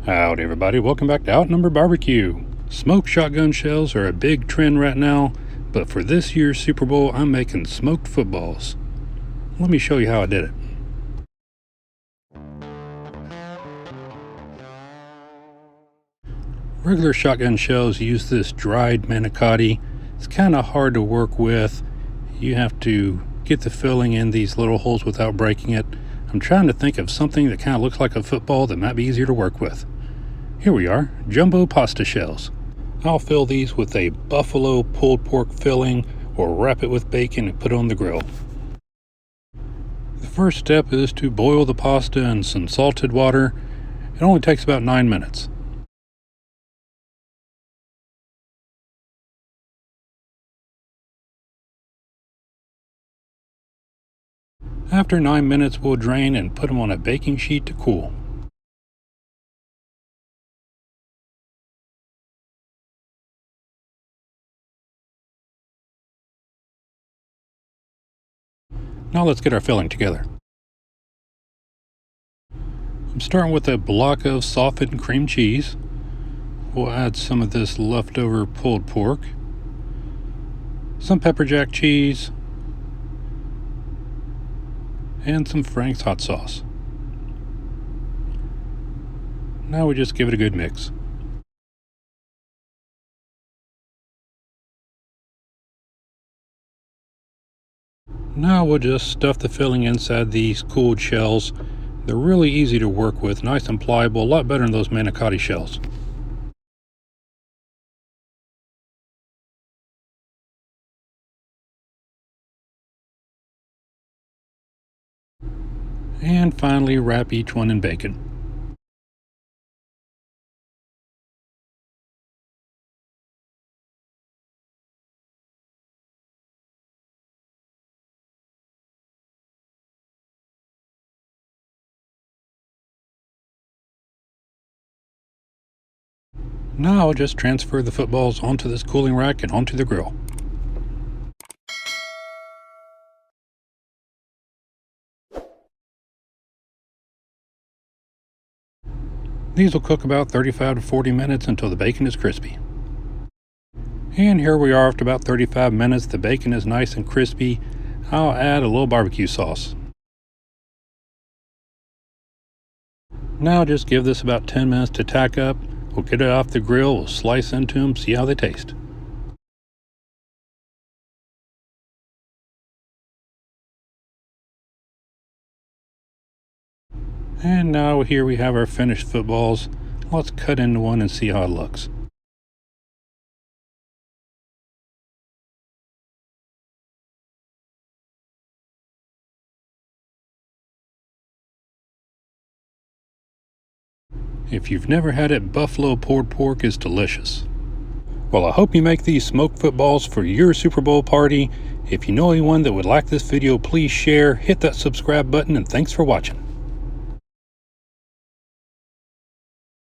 Howdy everybody, welcome back to Outnumbered Barbecue. Smoked shotgun shells are a big trend right now, but for this year's Super Bowl I'm making smoked footballs. Let me show you how I did it. Regular shotgun shells use this dried manicotti. It's kind of hard to work with. You have to get the filling in these little holes without breaking it. I'm trying to think of something that kind of looks like a football that might be easier to work with. Here we are, jumbo pasta shells. I'll fill these with a buffalo pulled pork filling or wrap it with bacon and put it on the grill. The first step is to boil the pasta in some salted water. It only takes about 9 minutes. After 9 minutes, we'll drain and put them on a baking sheet to cool. Now let's get our filling together. I'm starting with a block of softened cream cheese. We'll add some of this leftover pulled pork, some pepper jack cheese, and some Frank's hot sauce. Now we just give it a good mix. Now we'll just stuff the filling inside these cooled shells. They're really easy to work with, nice and pliable, a lot better than those manicotti shells. And finally wrap each one in bacon. Now I'll just transfer the footballs onto this cooling rack and onto the grill. These will cook about 35 to 40 minutes until the bacon is crispy. And here we are after about 35 minutes. The bacon is nice and crispy. I'll add a little barbecue sauce. Now just give this about 10 minutes to tack up. We'll get it off the grill, we'll slice into them, see how they taste. And now here we have our finished footballs. Let's cut into one and see how it looks. If you've never had it, buffalo pulled pork is delicious. Well, I hope you make these smoked footballs for your Super Bowl party. If you know anyone that would like this video, please share, hit that subscribe button, and thanks for watching.